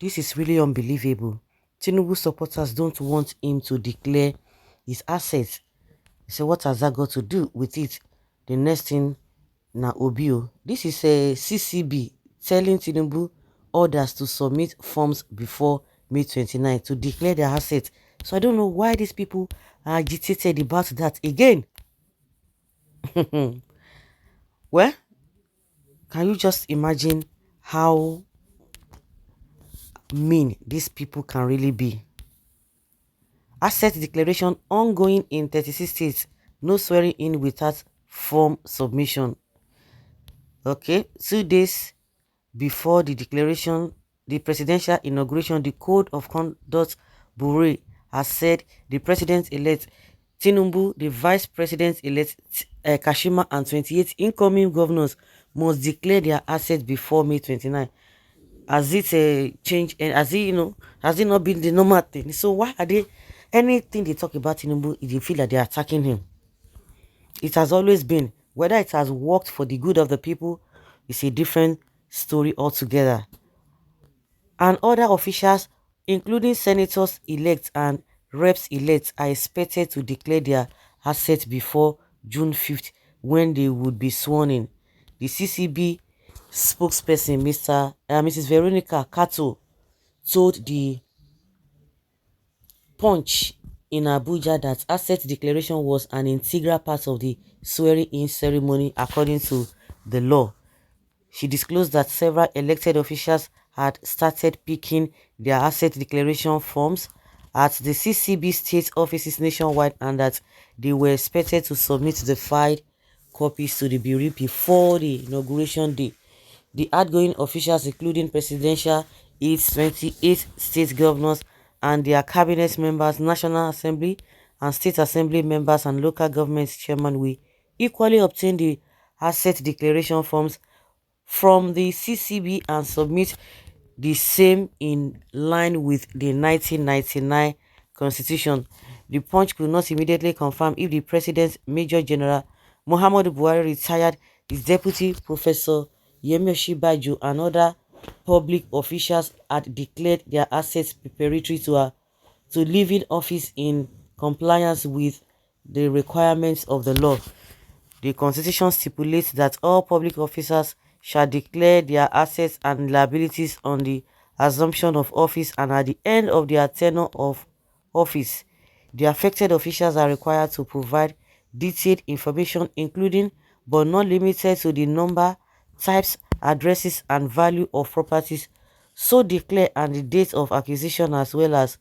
This is really unbelievable. Tinubu supporters don't want him to declare his assets. So what has that got to do with it? The next thing na Obio. This is a CCB telling Tinubu orders to submit forms before May 29 to declare their assets. So I don't know why these people are agitated about that again. Well, can you just imagine how mean these people can really be? Asset declaration ongoing in 36 states. No swearing in without form submission. Okay, 2 days before the declaration, the presidential inauguration, the Code of Conduct Bureau has said the president-elect Tinubu, the vice president-elect Kashima, and 28 incoming governors must declare their assets before May 29. Has it changed? And has it, has it not been the normal thing? So why are they, anything they talk about Tinubu, they feel that they're attacking him? It has always been. Whether it has worked for the good of the people is a different story altogether. And other officials, including senators elect and reps elect, are expected to declare their assets before June 5th when they would be sworn in. The CCB spokesperson, Mrs. Veronica Kato, told the Punch in Abuja that asset declaration was an integral part of the swearing-in ceremony according to the law. She disclosed that several elected officials had started picking their asset declaration forms at the CCB state offices nationwide and that they were expected to submit the filed copies to the Bureau before the inauguration day. The outgoing officials, including presidential aides, 28 state governors, and their cabinet members, National Assembly and State Assembly members, and local government chairman, will equally obtain the asset declaration forms from the CCB and submit the same in line with the 1999 constitution. The Punch could not immediately confirm if the president, Major General Muhammadu Buhari, retired, his deputy, Professor Yemi Osinbajo, and other public officials had declared their assets preparatory to leaving office in compliance with the requirements of the law. The Constitution stipulates that all public officers shall declare their assets and liabilities on the assumption of office and at the end of their tenure of office. The affected officials are required to provide detailed information including but not limited to the number, types, addresses and value of properties so declared and the date of acquisition as well as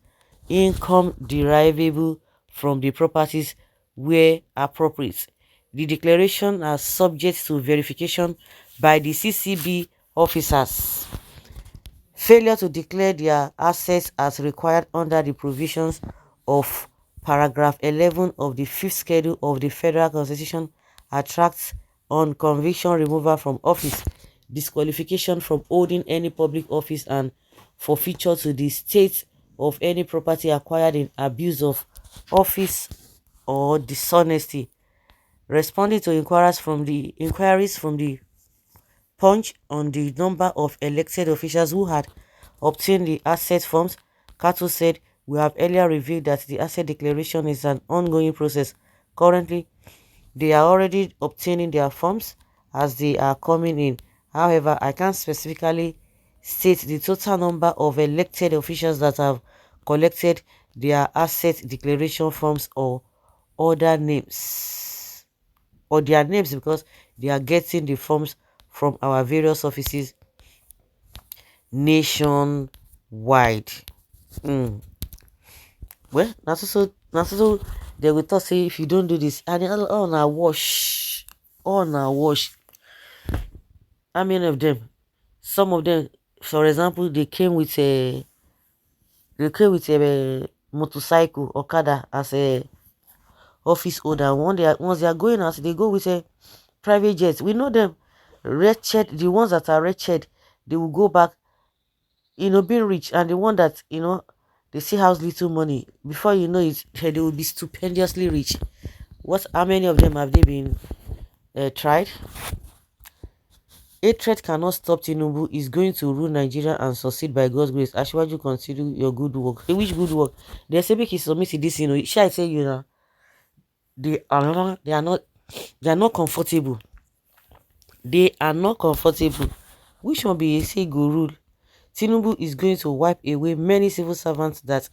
income derivable from the properties where appropriate. The declaration are subject to verification by the CCB officers. Failure to declare their assets as required under the provisions of paragraph 11 of the 5th schedule of the Federal Constitution attracts on conviction removal from office, disqualification from holding any public office and forfeiture to the state of any property acquired in abuse of office or dishonesty. Responding to inquiries from the Punch on the number of elected officials who had obtained the asset forms, Kato said, "We have earlier revealed that the asset declaration is an ongoing process. Currently, they are already obtaining their forms as they are coming in. However, I can't specifically state the total number of elected officials that have collected their asset declaration forms or other names or their names because they are getting the forms from our various offices nationwide." Well, that's also they will talk say if you don't do this and all na wash, all na wash. How many of them? Some of them, for example, they came with a motorcycle okada as a office holder. Once they are going out, they go with a private jet. We know them. Wretched, the ones that are wretched, they will go back, being rich, and the one that they see house little money. Before you know it, they will be stupendously rich. How many of them have they been tried? Hatred cannot stop Tinubu. Is going to rule Nigeria and succeed by God's grace. Ashwaju, consider your good work. Hey, which good work? They say make he submit to this, Shall I tell you now? They are not comfortable. They are not comfortable. Which one be say go rule? Tinubu is going to wipe away many civil servants that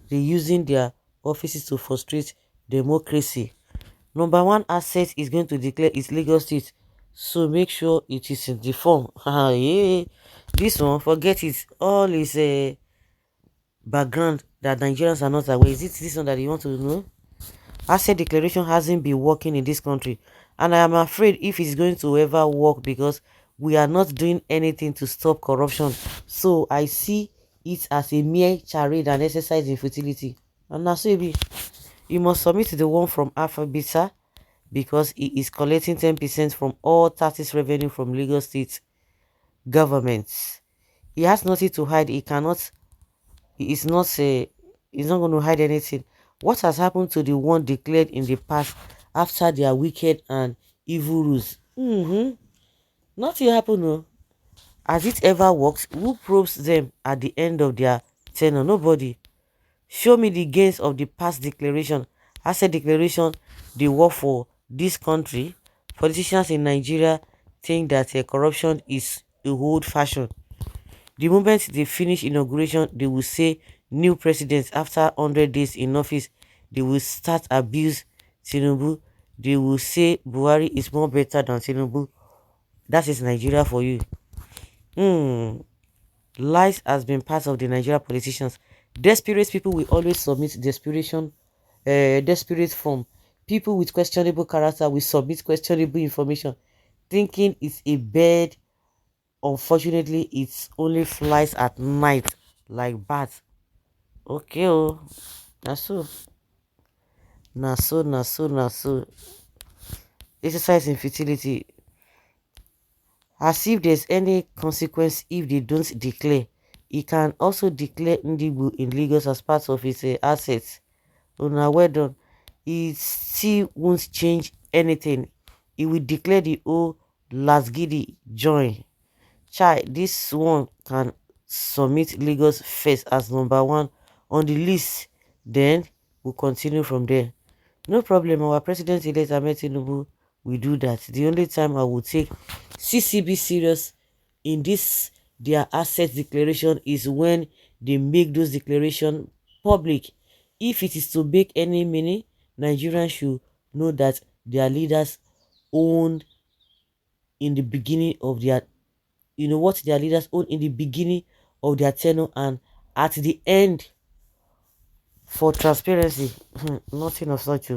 they using their offices to frustrate democracy. Number one asset is going to declare its legal state. So make sure it is in the form. Yeah. This one, forget it. All is a background that Nigerians are not aware. Is it this one that you want to know? Asset declaration hasn't been working in this country, and I am afraid if it's going to ever work, because we are not doing anything to stop corruption. So I see it as a mere charade and exercise in futility. And now so you must submit the one from Alphabeta, because he is collecting 10% from all taxes revenue from Lagos State governments. He has nothing to hide. He is not say he's not going to hide anything. What has happened to the one declared in the past after their wicked and evil rules? Nothing happened. No. Has it ever worked? Who probes them at the end of their tenure? Nobody. Show me the gains of the past declaration. Asset declaration, they work for this country. Politicians in Nigeria think that corruption is a old fashion. The moment they finish inauguration, they will say new presidents. After 100 days in office, they will start abuse Tinubu. They will say Buhari is more better than Tinubu. That is Nigeria for you. Lies has been part of the Nigeria politicians. Desperate people will always submit desperate form. People with questionable character will submit questionable information, thinking it's a bird. Unfortunately, it only flies at night like bats. Okay, oh, na so, na so, na so, na so. Exercise in futility, as if there's any consequence if they don't declare. He can also declare Ndibu in Lagos as part of his assets. Una well done. It still won't change anything. He will declare the whole Lasgidi join. Chai, this one can submit Lagos first as number one on the list. Then we'll continue from there. No problem. Our president-elect Ahmed Tinubu will do that. The only time I will take CCB serious in this their asset declaration is when they make those declaration public. If it is to make any meaning, Nigerians should know that their leaders owned in the beginning of their what their leaders own in the beginning of their tenure, and at the end, for transparency. Nothing of such.